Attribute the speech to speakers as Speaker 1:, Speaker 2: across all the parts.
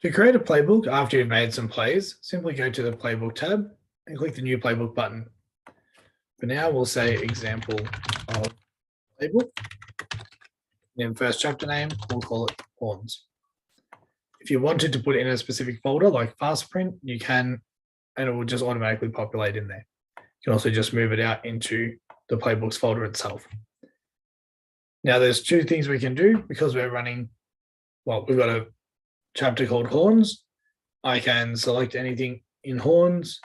Speaker 1: To create a playbook after you've made some plays, simply go to the Playbook tab and click the New Playbook button. For now, we'll say example of playbook. Then first chapter name, we'll call it horns. If you wanted to put it in a specific folder like fast print, you can, and it will just automatically populate in there. You can also just move it out into the playbooks folder itself. Now there's two things we can do because we're running, well, we've got a chapter called horns. I can select anything in horns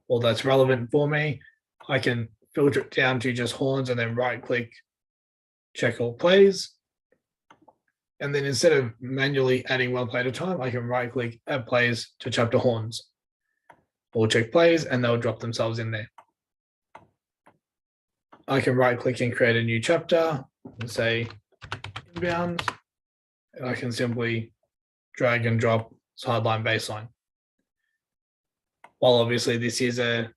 Speaker 1: or that's relevant for me. I can filter it down to just horns and then right click, check all plays. And then instead of manually adding one play at a time, I can right click add plays to chapter horns or check plays and they'll drop themselves in there. I can right click and create a new chapter and say inbound. And I can simply drag and drop sideline baseline. While obviously this is a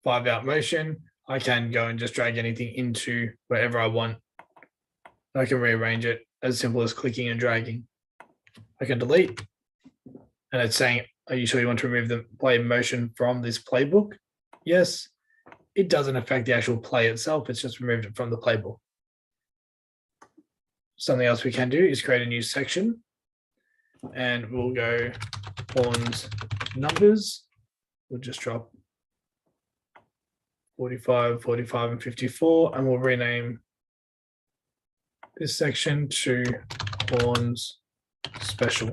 Speaker 1: 5-out motion, I can go and just drag anything into wherever I want. I can rearrange it as simple as clicking and dragging. I can delete, and it's saying, are you sure you want to remove the play motion from this playbook? Yes, it doesn't affect the actual play itself, it's just removed it from the playbook. Something else we can do is create a new section, and we'll go horns numbers. We'll just drop 45, 45, and 54, and we'll rename this section to horns special.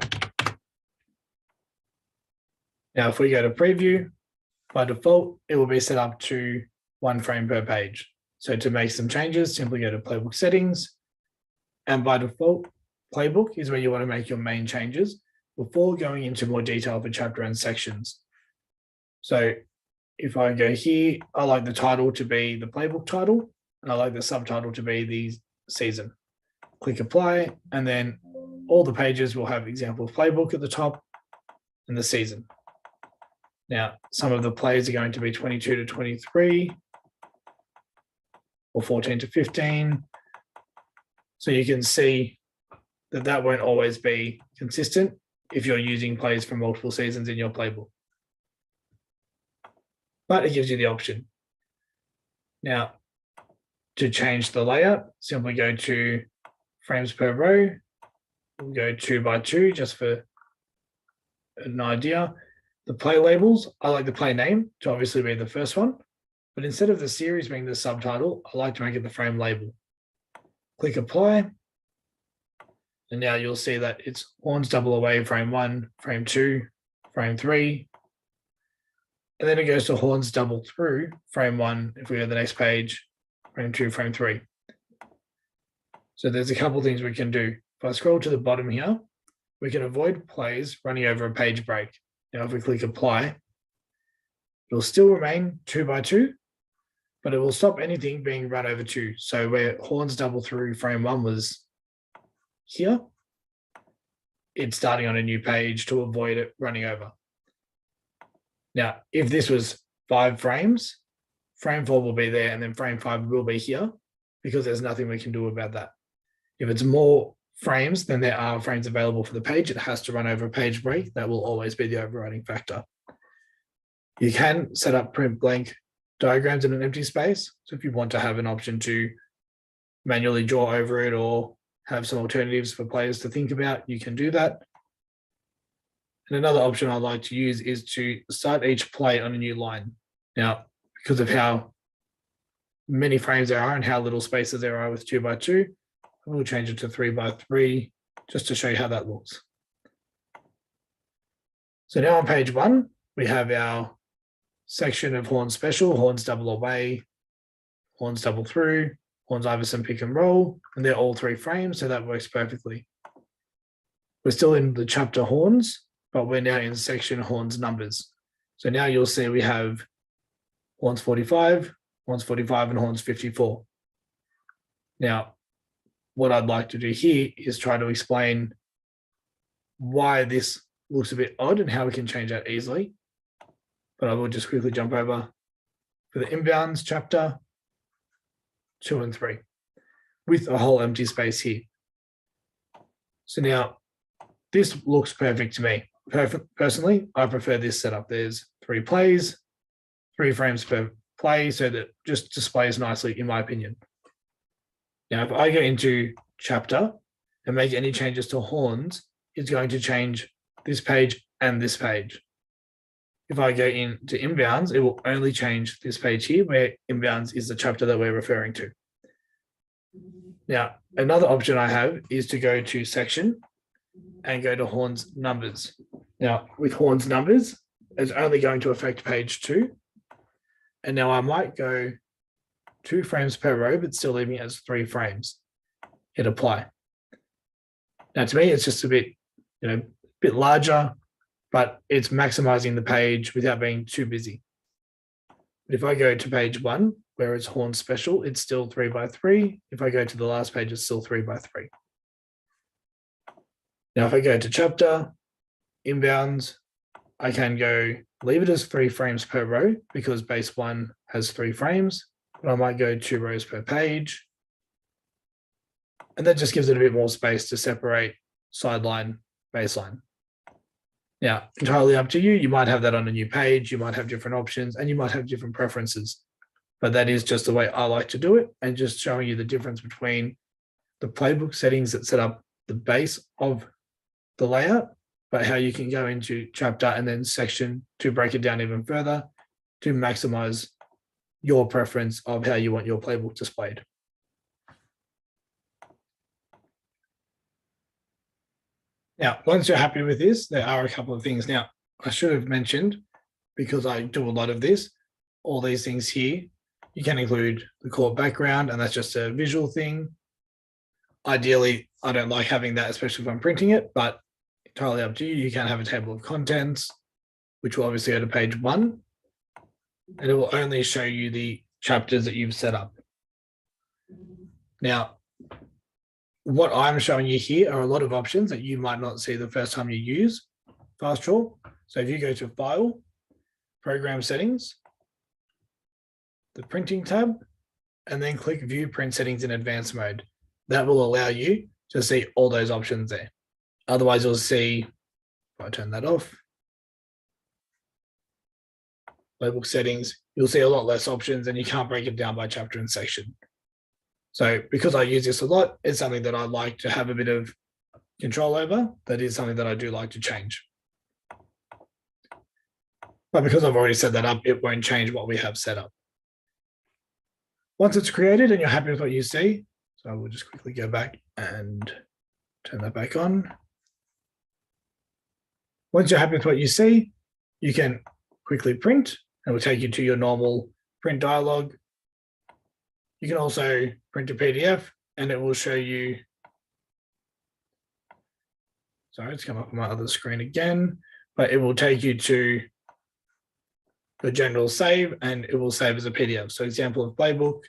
Speaker 1: Now, if we go to preview, by default, it will be set up to 1 frame per page. So to make some changes, simply go to playbook settings. And by default, playbook is where you want to make your main changes before going into more detail for chapter and sections. So if I go here, I like the title to be the playbook title, and I like the subtitle to be the season. Click apply, and then all the pages will have example of playbook at the top and the season. Now, some of the plays are going to be 22 to 23 or 14 to 15. So you can see that that won't always be consistent if you're using plays from multiple seasons in your playbook. But it gives you the option. Now, to change the layout, simply go to frames per row. We'll go 2 by 2 just for an idea. The play labels, I like the play name to obviously be the first one, but instead of the series being the subtitle, I like to make it the frame label. Click apply, and now you'll see that it's horns double away, frame 1, frame 2, frame 3, and then it goes to horns double through, frame 1, if we go to the next page, frame 2, frame 3. So there's a couple of things we can do. If I scroll to the bottom here, we can avoid plays running over a page break. Now, if we click apply, it'll still remain 2 by 2, but it will stop anything being run over 2. So where horns double through frame 1 was here, it's starting on a new page to avoid it running over. Now, if this was 5 frames, frame 4 will be there, and then frame 5 will be here because there's nothing we can do about that. If it's more frames than there are frames available for the page, it has to run over a page break. That will always be the overriding factor. You can set up print blank diagrams in an empty space. So if you want to have an option to manually draw over it or have some alternatives for players to think about, you can do that. And another option I like to use is to start each play on a new line. Now, because of how many frames there are and how little spaces there are with 2 by 2, we'll change it to 3 by 3 just to show you how that looks. So now on page 1, we have our section of horns special, horns double away, horns double through, horns Iverson pick and roll, and they're all 3 frames, so that works perfectly. We're still in the chapter horns, but we're now in section horns numbers. So now you'll see we have horns 45, and horns 54. Now, what I'd like to do here is try to explain why this looks a bit odd and how we can change that easily. But I will just quickly jump over for the inbounds chapter 2 and 3 with a whole empty space here. So now this looks perfect to me. personally, I prefer this setup. There's 3 plays, 3 frames per play, so that just displays nicely, in my opinion. Now, if I go into chapter and make any changes to horns, it's going to change this page and this page. If I go into inbounds, it will only change this page here, where inbounds is the chapter that we're referring to. Now, another option I have is to go to section and go to horns numbers. Now, with horns numbers, it's only going to affect page 2. And now I might go 2 frames per row, but still leaving it as 3 frames. Hit apply. Now, to me, it's just a bit, bit larger, but it's maximizing the page without being too busy. But if I go to page 1, where it's horn special, it's still 3 by 3. If I go to the last page, it's still 3 by 3. Now, if I go to chapter, inbounds, I can go leave it as 3 frames per row because base 1 has 3 frames, but I might go 2 rows per page. And that just gives it a bit more space to separate sideline, baseline. Now, entirely up to you. You might have that on a new page. You might have different options and you might have different preferences. But that is just the way I like to do it, and just showing you the difference between the playbook settings that set up the base of the layout, but how you can go into chapter and then section to break it down even further to maximize your preference of how you want your playbook displayed. Now, once you're happy with this, there are a couple of things. Now, I should have mentioned, because I do a lot of this, all these things here, you can include the core background, and that's just a visual thing. Ideally, I don't like having that, especially if I'm printing it, but entirely up to you. You can have a table of contents, which will obviously go to page 1, and it will only show you the chapters that you've set up. Now, what I'm showing you here are a lot of options that you might not see the first time you use FastDraw. So if you go to File, Program Settings, the Printing tab, and then click View Print Settings in Advanced Mode, that will allow you to see all those options there. Otherwise, you'll see, if I turn that off, Playbook settings, you'll see a lot less options and you can't break it down by chapter and section. So because I use this a lot, it's something that I like to have a bit of control over. That is something that I do like to change. But because I've already set that up, it won't change what we have set up. Once it's created and you're happy with what you see, so I will just quickly go back and turn that back on. Once you're happy with what you see, you can quickly print, and it will take you to your normal print dialog. You can also print a PDF and it will show you, sorry, it's come up on my other screen again, but it will take you to the general save and it will save as a PDF. So example of playbook,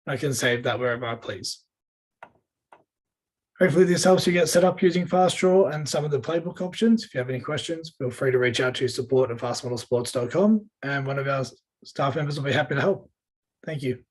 Speaker 1: I can save that wherever I please. Hopefully this helps you get set up using FastDraw and some of the playbook options. If you have any questions, feel free to reach out to support@fastmodelsports.com and one of our staff members will be happy to help. Thank you.